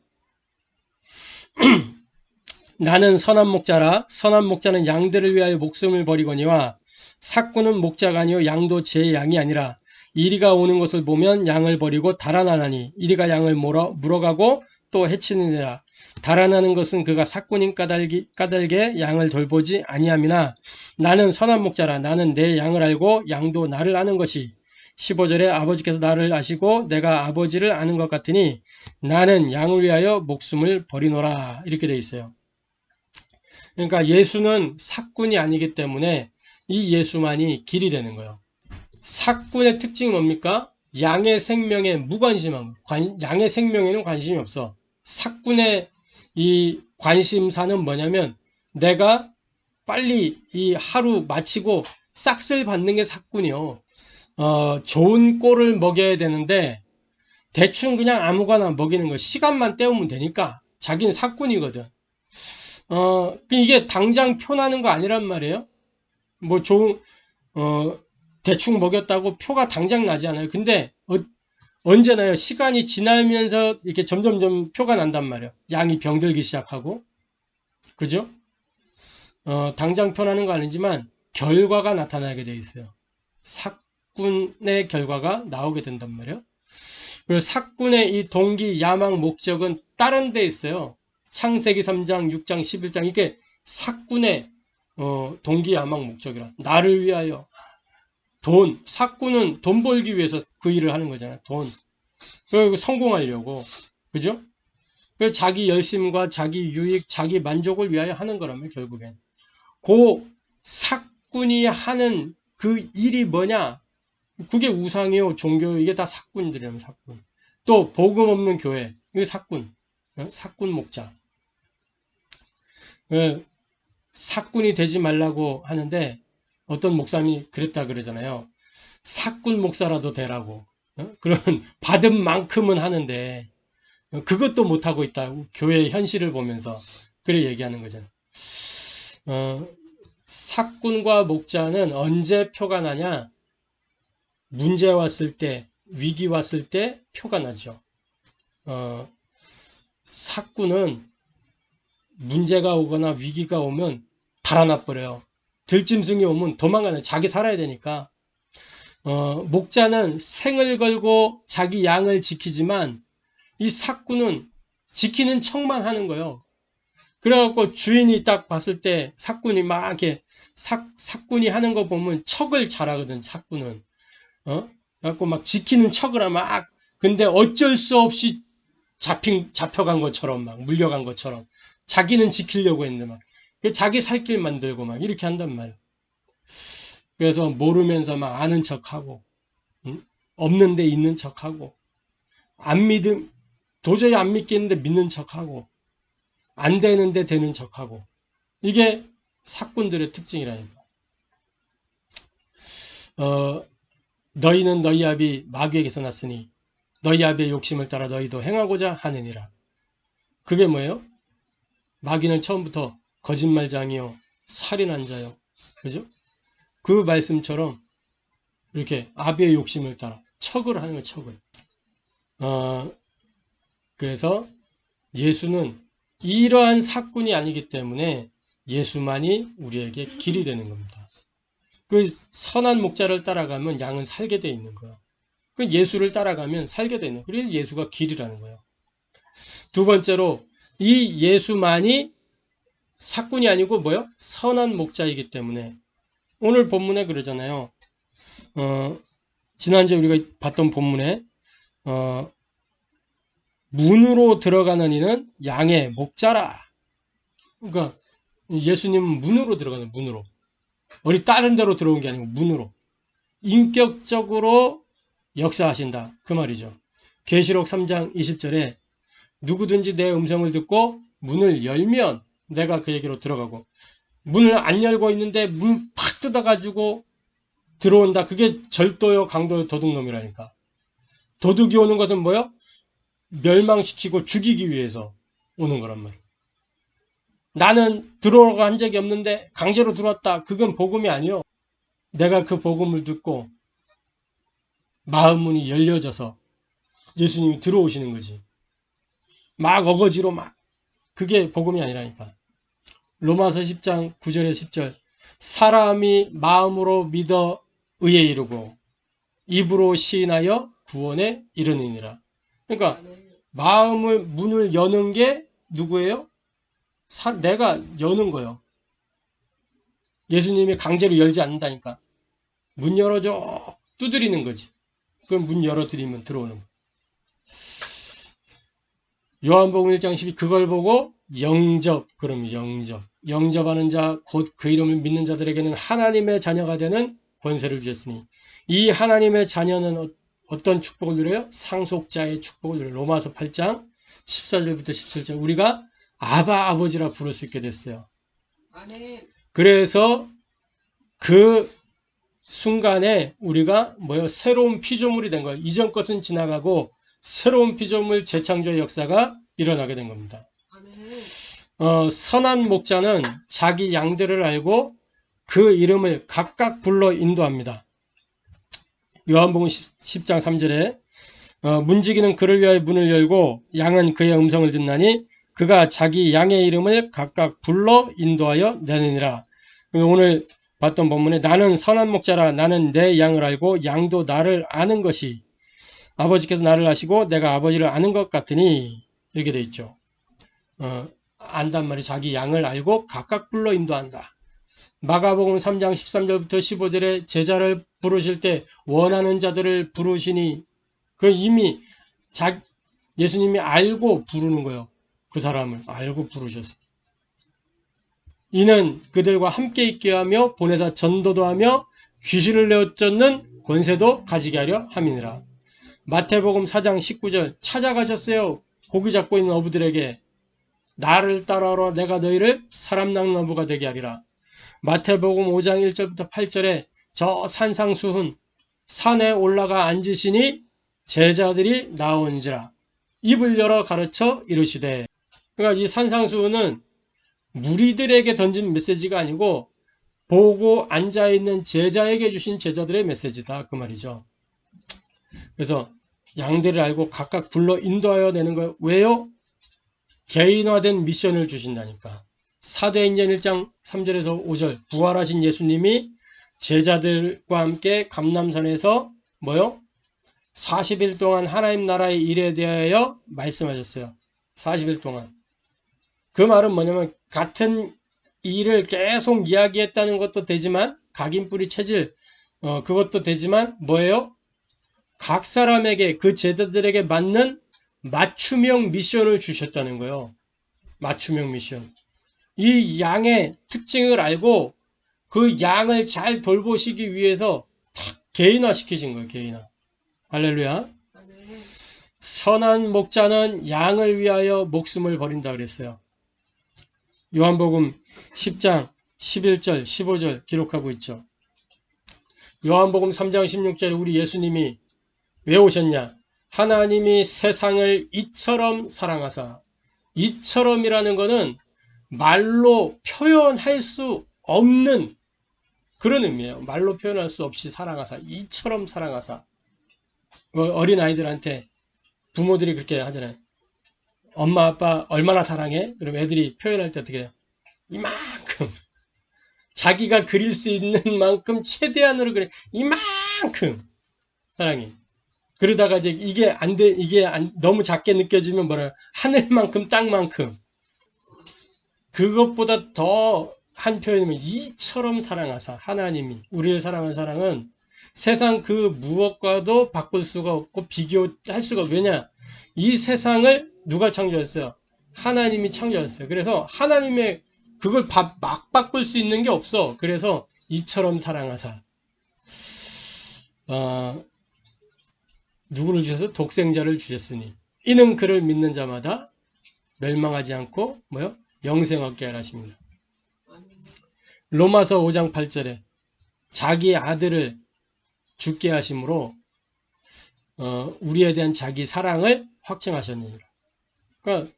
나는 선한 목자라. 선한 목자는 양들을 위하여 목숨을 버리거니와 삭군은 목자가 아니요 양도 제 양이 아니라 이리가 오는 것을 보면 양을 버리고 달아나나니 이리가 양을 물어가고 또 해치느니라. 달아나는 것은 그가 삭군인 까닭에 양을 돌보지 아니함이나 나는 선한 목자라. 나는 내 양을 알고 양도 나를 아는 것이 15절에 아버지께서 나를 아시고 내가 아버지를 아는 것 같으니 나는 양을 위하여 목숨을 버리노라. 이렇게 되어 있어요. 그러니까 예수는 삭군이 아니기 때문에 이 예수만이 길이 되는 거예요. 삭군의 특징이 뭡니까? 양의 생명에 무관심함. 양의 생명에는 관심이 없어. 삭군의 이 관심사는 뭐냐면 내가 빨리 이 하루 마치고 싹쓸 받는 게 삭군이요. 좋은 꼴을 먹여야 되는데 대충 그냥 아무거나 먹이는 거 시간만 때우면 되니까 자기는 삭군이거든. 이게 당장 표나는 거 아니란 말이에요. 뭐 좋은 대충 먹였다고 표가 당장 나지 않아요. 근데 언제나요? 시간이 지나면서 이렇게 점점점 표가 난단 말이에요. 양이 병들기 시작하고. 그죠? 당장 표나는 거 아니지만 결과가 나타나게 돼 있어요. 삭군의 결과가 나오게 된단 말이에요. 그리고 삭군의 이 동기, 야망, 목적은 다른 데 있어요. 창세기 3장, 6장, 11장 이게 삭군의 동기, 야망, 목적이라. 나를 위하여 돈, 삭군은 돈 벌기 위해서 그 일을 하는 거잖아요. 돈. 그리고 성공하려고. 그죠? 그리고 자기 열심과 자기 유익, 자기 만족을 위하여 하는 거라면 결국엔. 그 삭군이 하는 그 일이 뭐냐? 그게 우상이요, 종교, 이게 다 삭군들이라면 삭군. 또 복음 없는 교회, 이게 삭군. 삭군 목자. 삭군이 되지 말라고 하는데 어떤 목사님이 그랬다 그러잖아요. 삭군 목사라도 되라고. 그런 받은 만큼은 하는데 그것도 못하고 있다. 교회의 현실을 보면서 그래 얘기하는 거잖아요. 삭군과 목자는 언제 표가 나냐? 문제 왔을 때, 위기 왔을 때 표가 나죠. 삭군은 문제가 오거나 위기가 오면 달아나버려요. 들짐승이 오면 도망가는, 자기 살아야 되니까. 목자는 생을 걸고 자기 양을 지키지만 이 삭군은 지키는 척만 하는 거예요. 그래갖고 주인이 딱 봤을 때 삭군이 막 이렇게 삭군이 하는 거 보면 척을 잘하거든, 삭군은. 그래갖고 막 지키는 척을 하면 막, 근데 어쩔 수 없이 잡혀간 것처럼 막 물려간 것처럼 자기는 지키려고 했는데 막 자기 살 길 만들고 막 이렇게 한단 말이야. 그래서 모르면서 막 아는 척하고, 없는데 있는 척하고, 도저히 안 믿겠는데 믿는 척하고, 안 되는데 되는 척하고, 이게 삭군들의 특징이라니까. 너희는 너희 아비 마귀에게서 났으니 너희 아비의 욕심을 따라 너희도 행하고자 하느니라. 그게 뭐예요? 마귀는 처음부터 거짓말장이요, 살인한 자요. 그죠? 그 말씀처럼 이렇게 아비의 욕심을 따라 척을 하는 거예요, 척을. 그래서 예수는 이러한 삭군이 아니기 때문에 예수만이 우리에게 길이 되는 겁니다. 그 선한 목자를 따라가면 양은 살게 돼 있는 거예요. 그 예수를 따라가면 살게 돼 있는 거예요. 그래서 예수가 길이라는 거예요. 두 번째로 이 예수만이 삭군이 아니고 뭐요? 선한 목자이기 때문에 오늘 본문에 그러잖아요. 지난주에 우리가 봤던 본문에 문으로 들어가는 이는 양의 목자라. 그러니까 예수님은 문으로 들어가는, 문으로. 어디 다른 데로 들어온 게 아니고 문으로. 인격적으로 역사하신다. 그 말이죠. 계시록 3장 20절에 누구든지 내 음성을 듣고 문을 열면 내가 그에게로 들어가고, 문을 안 열고 있는데 문 팍 뜯어가지고 들어온다. 그게 절도요, 강도요, 도둑놈이라니까. 도둑이 오는 것은 뭐요? 멸망시키고 죽이기 위해서 오는 거란 말이에요. 나는 들어오라고 한 적이 없는데 강제로 들어왔다. 그건 복음이 아니요. 내가 그 복음을 듣고 마음문이 열려져서 예수님이 들어오시는 거지. 막 어거지로 막. 그게 복음이 아니라니까. 로마서 10장 9절에 10절. 사람이 마음으로 믿어 의에 이르고 입으로 시인하여 구원에 이르느니라. 그러니까 문을 여는 게 누구예요? 내가 여는 거예요. 예수님이 강제로 열지 않는다니까. 문 열어줘. 두드리는 거지. 그럼 문 열어드리면 들어오는 거예요. 요한복음 1장 12, 그걸 보고 그럼 영접하는 자, 곧 그 이름을 믿는 자들에게는 하나님의 자녀가 되는 권세를 주셨으니 이 하나님의 자녀는 어떤 축복을 누려요? 상속자의 축복을 누려요. 로마서 8장 14절부터 17절. 우리가 아바 아버지라 부를 수 있게 됐어요. 아멘. 그래서 그 순간에 우리가 새로운 피조물이 된 거예요. 이전 것은 지나가고 새로운 피조물 재창조의 역사가 일어나게 된 겁니다. 아멘. 선한 목자는 자기 양들을 알고 그 이름을 각각 불러 인도합니다. 요한복음 10장 3절에 문지기는 그를 위하여 문을 열고 양은 그의 음성을 듣나니 그가 자기 양의 이름을 각각 불러 인도하여 내느니라. 오늘 봤던 본문에 나는 선한 목자라 나는 내 양을 알고 양도 나를 아는 것이 아버지께서 나를 아시고 내가 아버지를 아는 것 같으니 이렇게 돼 있죠. 안단 말이 자기 양을 알고 각각 불러 인도한다. 마가복음 3장 13절부터 15절에 제자를 부르실 때 원하는 자들을 부르시니 그 이미 예수님이 알고 부르는 거예요. 그 사람을 알고 부르셨어요. 이는 그들과 함께 있게 하며 보내사 전도도 하며 귀신을 내어 쫓는 권세도 가지게 하려 함이니라. 마태복음 4장 19절 찾아가셨어요. 고기 잡고 있는 어부들에게 나를 따라오라 내가 너희를 사람 낚는 어부가 되게 하리라. 마태복음 5장 1절부터 8절에 저 산상수훈 산에 올라가 앉으시니 제자들이 나온지라 입을 열어 가르쳐 이르시되. 그러니까 이 산상수훈은 무리들에게 던진 메시지가 아니고 보고 앉아있는 제자에게 주신 제자들의 메시지다 그 말이죠. 그래서 양들을 알고 각각 불러 인도하여 내는 거예요. 왜요? 개인화된 미션을 주신다니까. 사도행전 1장 3절에서 5절 부활하신 예수님이 제자들과 함께 감람산에서 40일 동안 하나님 나라의 일에 대하여 말씀하셨어요. 40일 동안. 그 말은 뭐냐면 같은 일을 계속 이야기했다는 것도 되지만 각인뿌리 체질 그것도 되지만 각 사람에게 그 제자들에게 맞는 맞춤형 미션을 주셨다는 거예요. 맞춤형 미션. 이 양의 특징을 알고 그 양을 잘 돌보시기 위해서 탁 개인화시키신 거예요. 개인화. 할렐루야. 선한 목자는 양을 위하여 목숨을 버린다 그랬어요. 요한복음 10장 11절 15절 기록하고 있죠. 요한복음 3장 16절에 우리 예수님이 왜 오셨냐? 하나님이 세상을 이처럼 사랑하사. 이처럼이라는 것은 말로 표현할 수 없는 그런 의미예요. 말로 표현할 수 없이 사랑하사. 이처럼 사랑하사. 어린아이들한테 부모들이 그렇게 하잖아요. 엄마 아빠 얼마나 사랑해? 그럼 애들이 표현할 때 어떻게 해요? 이만큼. 자기가 그릴 수 있는 만큼 최대한으로 그래. 이만큼 사랑해. 그러다가 이제 이게 너무 작게 느껴지면 하늘만큼 땅만큼. 그것보다 더 한 표현이면 이처럼 사랑하사. 하나님이 우리를 사랑한 사랑은 세상 그 무엇과도 바꿀 수가 없고 비교할 수가 없고. 왜냐? 이 세상을 누가 창조했어요? 하나님이 창조했어요. 그래서 하나님의 그걸 막 바꿀 수 있는 게 없어. 그래서 이처럼 사랑하사. 누구를 주셔서 독생자를 주셨으니 이는 그를 믿는 자마다 멸망하지 않고 영생 얻게 하라 하십니다. 로마서 5장 8절에 자기 아들을 죽게 하심으로 우리에 대한 자기 사랑을 확증하셨느니라. 그러니까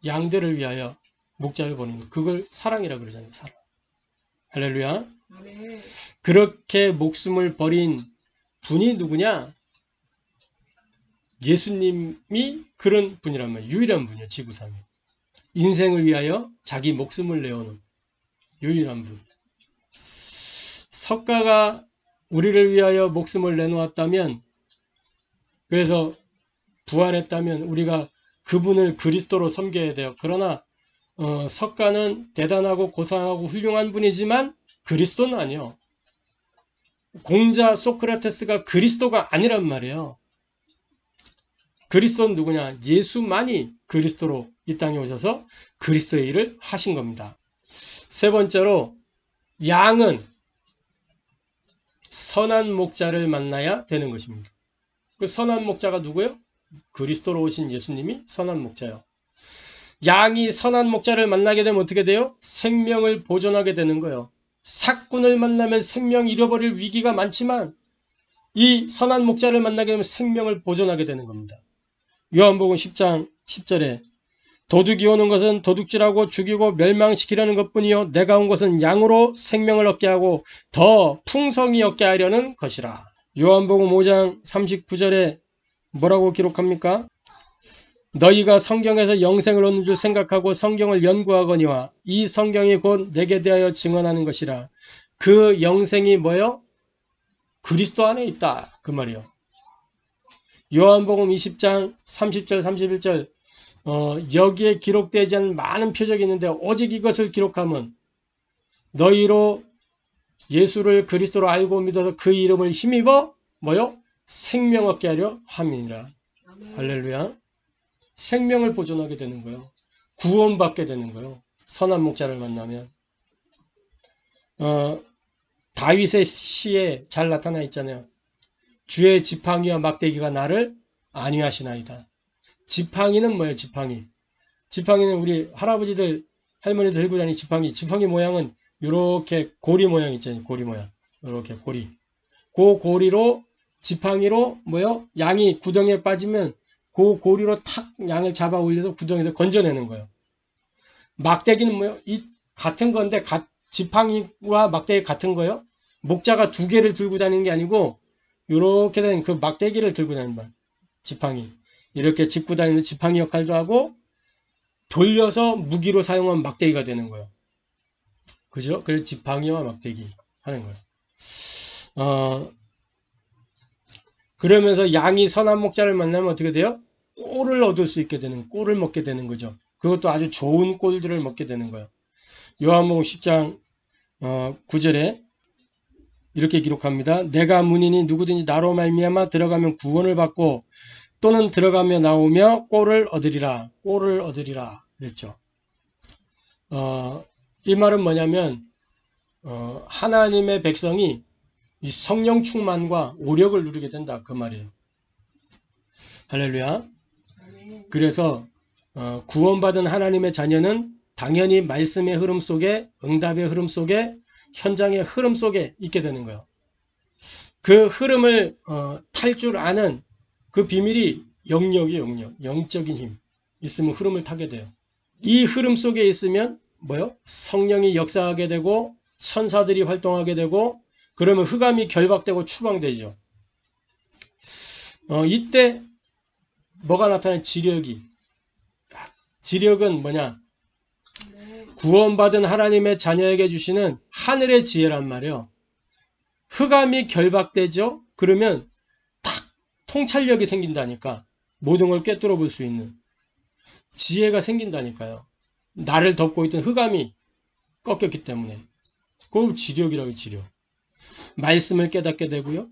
양들을 위하여 목자를 보내는 그걸 사랑이라고 그러잖아요. 사랑. 할렐루야. 아멘. 그렇게 목숨을 버린 분이 누구냐? 예수님이 그런 분이란 말이에요. 유일한 분이에요. 지구상에. 인생을 위하여 자기 목숨을 내어놓은 유일한 분. 석가가 우리를 위하여 목숨을 내놓았다면, 그래서 부활했다면 우리가 그분을 그리스도로 섬겨야 돼요. 그러나 석가는 대단하고 고상하고 훌륭한 분이지만 그리스도는 아니에요. 공자 소크라테스가 그리스도가 아니란 말이에요. 그리스도는 누구냐? 예수만이 그리스도로 이 땅에 오셔서 그리스도의 일을 하신 겁니다. 세 번째로 양은 선한 목자를 만나야 되는 것입니다. 그 선한 목자가 누구예요? 그리스도로 오신 예수님이 선한 목자예요. 양이 선한 목자를 만나게 되면 어떻게 돼요? 생명을 보존하게 되는 거예요. 삭군을 만나면 생명 잃어버릴 위기가 많지만 이 선한 목자를 만나게 되면 생명을 보존하게 되는 겁니다. 요한복음 10장 10절에 도둑이 오는 것은 도둑질하고 죽이고 멸망시키려는 것뿐이요 내가 온 것은 양으로 생명을 얻게 하고 더 풍성히 얻게 하려는 것이라. 요한복음 5장 39절에 뭐라고 기록합니까? 너희가 성경에서 영생을 얻는 줄 생각하고 성경을 연구하거니와 이 성경이 곧 내게 대하여 증언하는 것이라. 그 영생이 뭐요? 그리스도 안에 있다. 그 말이요. 요한복음 20장 30절 31절 여기에 기록되지 않은 많은 표적이 있는데 오직 이것을 기록하면 너희로 예수를 그리스도로 알고 믿어서 그 이름을 힘입어 뭐요? 생명 얻게 하려 함이니라. 아멘. 할렐루야. 생명을 보존하게 되는 거예요. 구원받게 되는 거예요. 선한 목자를 만나면. 다윗의 시에 잘 나타나 있잖아요. 주의 지팡이와 막대기가 나를 안위하시나이다. 지팡이는 뭐예요? 지팡이. 지팡이는 우리 할아버지들 할머니들 들고 다니는 지팡이. 지팡이 모양은 이렇게 고리 모양 있잖아요. 고리 모양. 이렇게 고리. 그 고리로 지팡이로 뭐요? 양이 구덩이에 빠지면 그 고리로 탁 양을 잡아 올려서 구덩이에서 건져내는 거예요. 막대기는 뭐요? 이 같은 건데 지팡이와 막대기 같은 거예요. 목자가 두 개를 들고 다니는 게 아니고 이렇게 된 그 막대기를 들고 다니는 거예요. 지팡이. 이렇게 짚고 다니는 지팡이 역할도 하고 돌려서 무기로 사용한 막대기가 되는 거예요. 그죠? 그래서 지팡이와 막대기 하는 거예요. 그러면서 양이 선한 목자를 만나면 어떻게 돼요? 꼴을 얻을 수 있게 되는, 꼴을 먹게 되는 거죠. 그것도 아주 좋은 꼴들을 먹게 되는 거예요. 요한복음 10장 9절에 이렇게 기록합니다. 내가 문이니 누구든지 나로 말미암아 들어가면 구원을 받고 또는 들어가며 나오며 꼴을 얻으리라. 꼴을 얻으리라. 그랬죠. 이 말은 뭐냐면 하나님의 백성이 이 성령 충만과 오력을 누리게 된다. 그 말이에요. 할렐루야. 그래서 구원받은 하나님의 자녀는 당연히 말씀의 흐름 속에, 응답의 흐름 속에, 현장의 흐름 속에 있게 되는 거예요. 그 흐름을 탈 줄 아는 그 비밀이 영역이에요. 영적인 힘 있으면 흐름을 타게 돼요. 이 흐름 속에 있으면 뭐요? 성령이 역사하게 되고 천사들이 활동하게 되고 그러면 흑암이 결박되고 추방되죠. 이때 뭐가 나타나요? 지력이. 지력은 뭐냐? 구원받은 하나님의 자녀에게 주시는 하늘의 지혜란 말이에요. 흑암이 결박되죠? 그러면 탁 통찰력이 생긴다니까. 모든 걸 꿰뚫어 볼 수 있는 지혜가 생긴다니까요. 나를 덮고 있던 흑암이 꺾였기 때문에. 그걸 지력이라고 해요. 지력. 말씀을 깨닫게 되고요.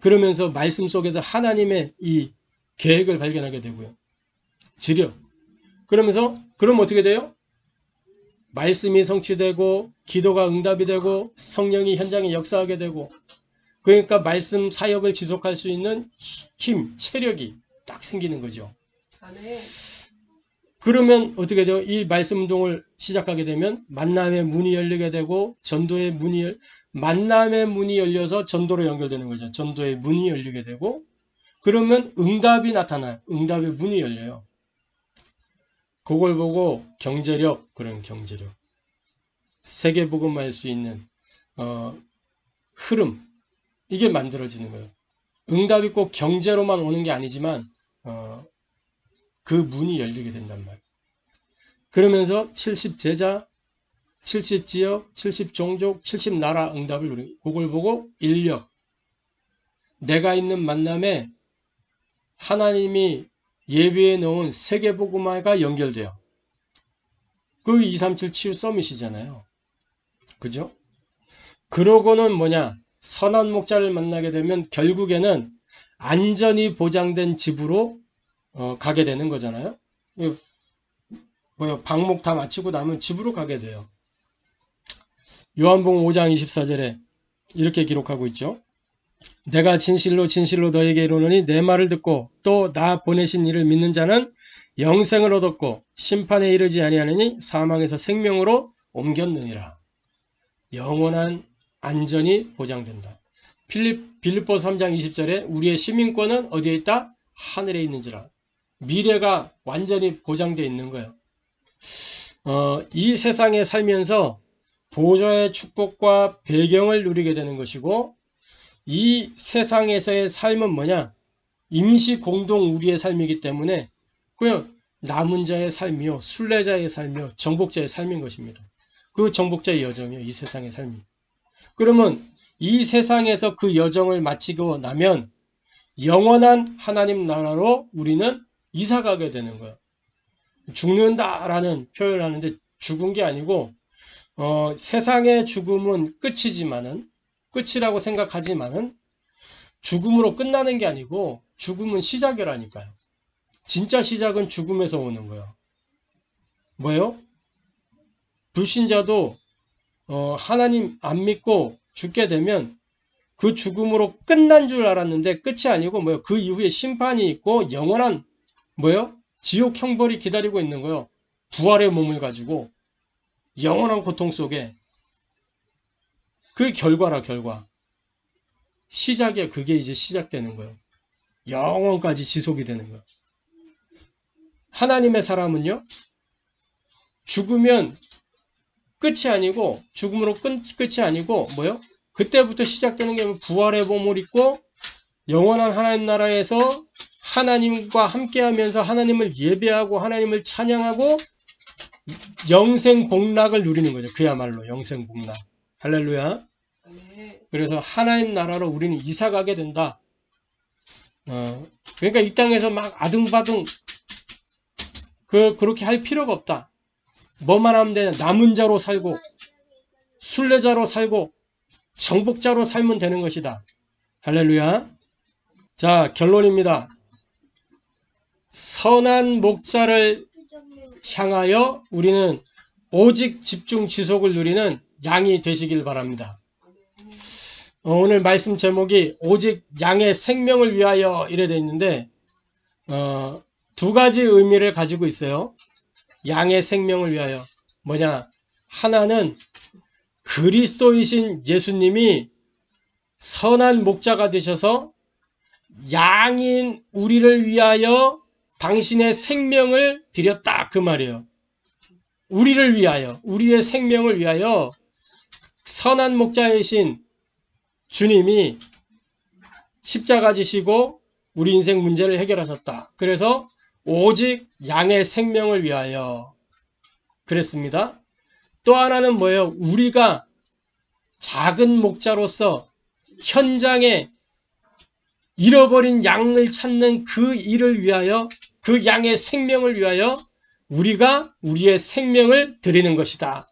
그러면서 말씀 속에서 하나님의 이 계획을 발견하게 되고요. 지력. 그러면서 그럼 어떻게 돼요? 말씀이 성취되고 기도가 응답이 되고 성령이 현장에 역사하게 되고 그러니까 말씀 사역을 지속할 수 있는 힘, 체력이 딱 생기는 거죠. 아멘. 그러면 어떻게 돼요? 이 말씀 운동을 시작하게 되면 만남의 문이 열리게 되고 만남의 문이 열려서 전도로 연결되는 거죠. 전도의 문이 열리게 되고 그러면 응답이 나타나요. 응답의 문이 열려요. 그걸 보고 경제력, 그런 경제력. 세계복음화 할 수 있는 흐름. 이게 만들어지는 거예요. 응답이 꼭 경제로만 오는 게 아니지만 그 문이 열리게 된단 말이에요. 그러면서 70제자, 70지역, 70종족, 70나라 응답을 누리고 그걸 보고 인력. 내가 있는 만남에 하나님이 예비해 놓은 세계복음화가 연결돼요. 그 237 치유 서밋이잖아요. 그죠? 그러고는 뭐냐? 선한 목자를 만나게 되면 결국에는 안전이 보장된 집으로 가게 되는 거잖아요. 방목 다 마치고 나면 집으로 가게 돼요. 요한복음 5장 24절에 이렇게 기록하고 있죠. 내가 진실로 진실로 너에게 이르노니 내 말을 듣고 또 나 보내신 이를 믿는 자는 영생을 얻었고 심판에 이르지 아니하느니 사망에서 생명으로 옮겼느니라. 영원한 안전이 보장된다. 빌립보서 3장 20절에 우리의 시민권은 어디에 있다? 하늘에 있는지라. 미래가 완전히 보장되어 있는 거예요. 이 세상에 살면서 보좌의 축복과 배경을 누리게 되는 것이고, 이 세상에서의 삶은 뭐냐? 임시 공동 우리의 삶이기 때문에 그냥 남은 자의 삶이요, 순례자의 삶이요, 정복자의 삶인 것입니다. 그 정복자의 여정이요, 이 세상의 삶이. 그러면 이 세상에서 그 여정을 마치고 나면 영원한 하나님 나라로 우리는 이사가게 되는 거예요. 죽는다라는 표현을 하는데 죽은 게 아니고 세상의 죽음은 끝이지만은, 끝이라고 생각하지만은 죽음으로 끝나는 게 아니고 죽음은 시작이라니까요. 진짜 시작은 죽음에서 오는 거예요. 뭐예요? 불신자도 하나님 안 믿고 죽게 되면 그 죽음으로 끝난 줄 알았는데 끝이 아니고 뭐예요? 그 이후에 심판이 있고 영원한 뭐예요? 지옥 형벌이 기다리고 있는 거예요. 부활의 몸을 가지고 영원한 고통 속에. 그 결과라, 결과. 시작이야. 그게 이제 시작되는 거예요. 영원까지 지속이 되는 거예요. 하나님의 사람은요, 죽으면 끝이 아니고, 죽음으로 끝이 아니고 뭐요? 그때부터 시작되는 게 부활의 몸을 입고 영원한 하나님 나라에서 하나님과 함께하면서 하나님을 예배하고 하나님을 찬양하고 영생 복락을 누리는 거죠. 그야말로 영생 복락. 할렐루야. 그래서 하나님 나라로 우리는 이사가게 된다. 그러니까 이 땅에서 막 아등바등 그렇게 할 필요가 없다. 뭐만 하면 되냐? 남은 자로 살고 순례자로 살고 정복자로 살면 되는 것이다. 할렐루야. 자, 결론입니다. 선한 목자를 향하여 우리는 오직 집중 지속을 누리는 양이 되시길 바랍니다. 오늘 말씀 제목이 오직 양의 생명을 위하여 이래 되어 있는데 두 가지 의미를 가지고 있어요. 양의 생명을 위하여. 뭐냐? 하나는 그리스도이신 예수님이 선한 목자가 되셔서 양인 우리를 위하여 당신의 생명을 드렸다, 그 말이에요. 우리를 위하여, 우리의 생명을 위하여 선한 목자이신 주님이 십자가 지시고 우리 인생 문제를 해결하셨다. 그래서 오직 양의 생명을 위하여 그랬습니다. 또 하나는 뭐예요? 우리가 작은 목자로서 현장에 잃어버린 양을 찾는 그 일을 위하여, 그 양의 생명을 위하여 우리가 우리의 생명을 드리는 것이다.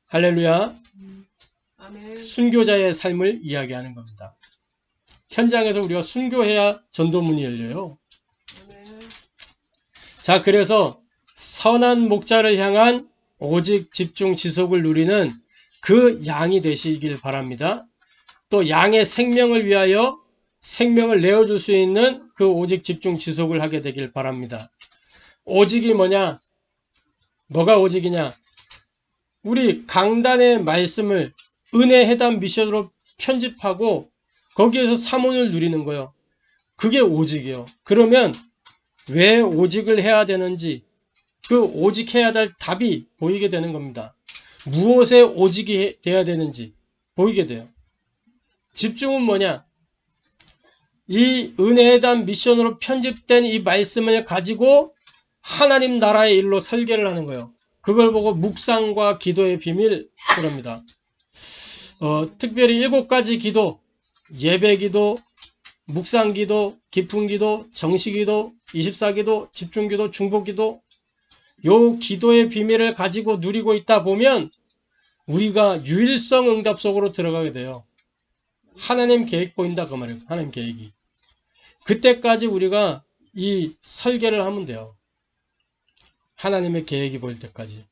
할렐루야. 아멘. 순교자의 삶을 이야기하는 겁니다. 현장에서 우리가 순교해야 전도문이 열려요. 아멘. 자, 그래서 선한 목자를 향한 오직 집중 지속을 누리는 그 양이 되시길 바랍니다. 또 양의 생명을 위하여 생명을 내어줄 수 있는 그 오직 집중 지속을 하게 되길 바랍니다. 오직이 뭐냐? 뭐가 오직이냐? 우리 강단의 말씀을 은혜 해담 미션으로 편집하고 거기에서 사문을 누리는 거예요. 그게 오직이에요. 그러면 왜 오직을 해야 되는지, 그 오직해야 될 답이 보이게 되는 겁니다. 무엇에 오직이 돼야 되는지 보이게 돼요. 집중은 뭐냐? 이 은혜회담 미션으로 편집된 이 말씀을 가지고 하나님 나라의 일로 설계를 하는 거예요. 그걸 보고 묵상과 기도의 비밀 그럽니다. 특별히 7가지 기도, 예배 기도, 묵상 기도, 깊은 기도, 정시 기도, 24기도, 집중 기도, 중보 기도, 요 기도의 비밀을 가지고 누리고 있다 보면 우리가 유일성 응답 속으로 들어가게 돼요. 하나님 계획 보인다 그 말이에요. 하나님 계획이. 그때까지 우리가 이 설계를 하면 돼요. 하나님의 계획이 보일 때까지.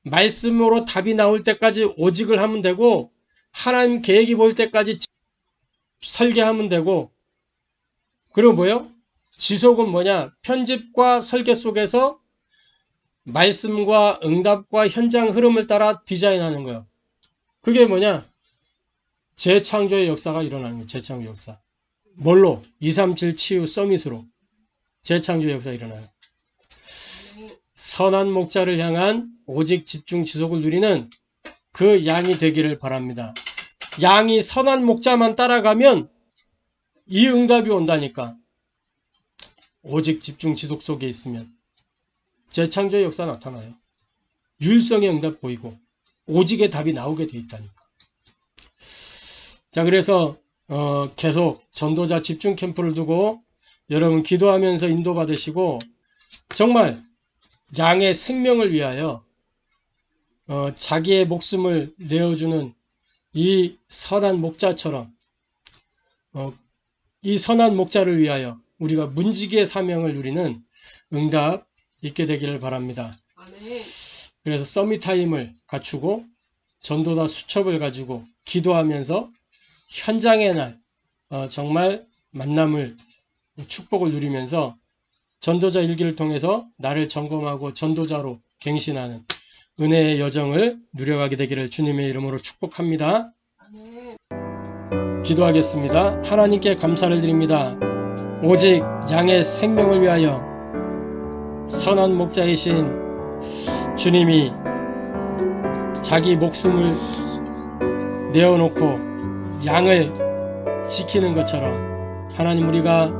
말씀으로 답이 나올 때까지 오직을 하면 되고, 하나님 계획이 보일 때까지 설계하면 되고, 그리고 뭐요? 지속은 뭐냐? 편집과 설계 속에서 말씀과 응답과 현장 흐름을 따라 디자인하는 거예요. 그게 뭐냐? 재창조의 역사가 일어나는 거예요. 재창조 역사. 뭘로? 237 치유 서밋으로 재창조의 역사가 일어나요. 선한 목자를 향한 오직 집중 지속을 누리는 그 양이 되기를 바랍니다. 양이 선한 목자만 따라가면 이 응답이 온다니까. 오직 집중 지속 속에 있으면 재창조의 역사 나타나요. 율성의 응답 보이고 오직의 답이 나오게 돼 있다니까. 자, 그래서 계속 전도자 집중 캠프를 두고 여러분 기도하면서 인도받으시고 정말 양의 생명을 위하여 자기의 목숨을 내어주는 이 선한 목자처럼 이 선한 목자를 위하여 우리가 문지기의 사명을 누리는 응답 있게 되기를 바랍니다. 아멘. 그래서 서밋타임을 갖추고 전도자 수첩을 가지고 기도하면서 현장의 날 정말 만남을 축복을 누리면서 전도자 일기를 통해서 나를 점검하고 전도자로 갱신하는 은혜의 여정을 누려가게 되기를 주님의 이름으로 축복합니다. 아멘. 기도하겠습니다. 하나님께 감사를 드립니다. 오직 양의 생명을 위하여 선한 목자이신 주님이 자기 목숨을 내어놓고 양을 지키는 것처럼 하나님 우리가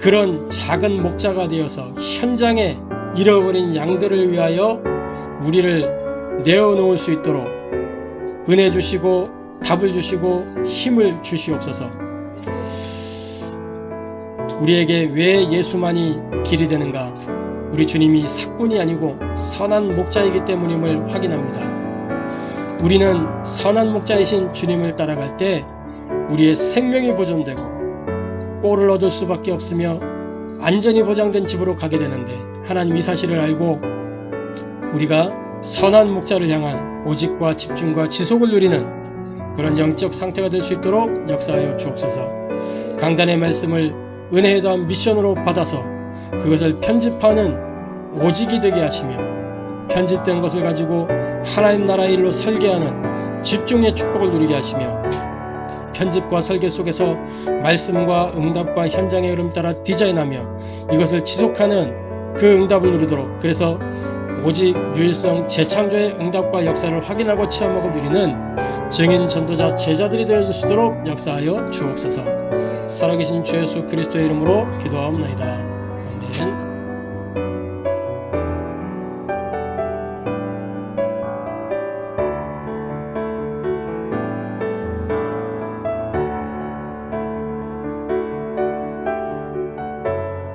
그런 작은 목자가 되어서 현장에 잃어버린 양들을 위하여 우리를 내어놓을 수 있도록 은혜 주시고 답을 주시고 힘을 주시옵소서. 우리에게 왜 예수만이 길이 되는가? 우리 주님이 삭군이 아니고 선한 목자이기 때문임을 확인합니다. 우리는 선한 목자이신 주님을 따라갈 때 우리의 생명이 보존되고 꼴을 얻을 수밖에 없으며 안전이 보장된 집으로 가게 되는데 하나님 이 사실을 알고 우리가 선한 목자를 향한 오직과 집중과 지속을 누리는 그런 영적 상태가 될 수 있도록 역사하여 주옵소서. 강단의 말씀을 은혜에 더한 미션으로 받아서 그것을 편집하는 오직이 되게 하시며 편집된 것을 가지고 하나님 나라의 일로 설계하는 집중의 축복을 누리게 하시며 편집과 설계 속에서 말씀과 응답과 현장의 흐름 따라 디자인하며 이것을 지속하는 그 응답을 누리도록 그래서 오직 유일성 재창조의 응답과 역사를 확인하고 체험하고 누리는 증인 전도자 제자들이 되어줄 수 있도록 역사하여 주옵소서. 살아계신 주 예수 그리스도의 이름으로 기도하옵나이다.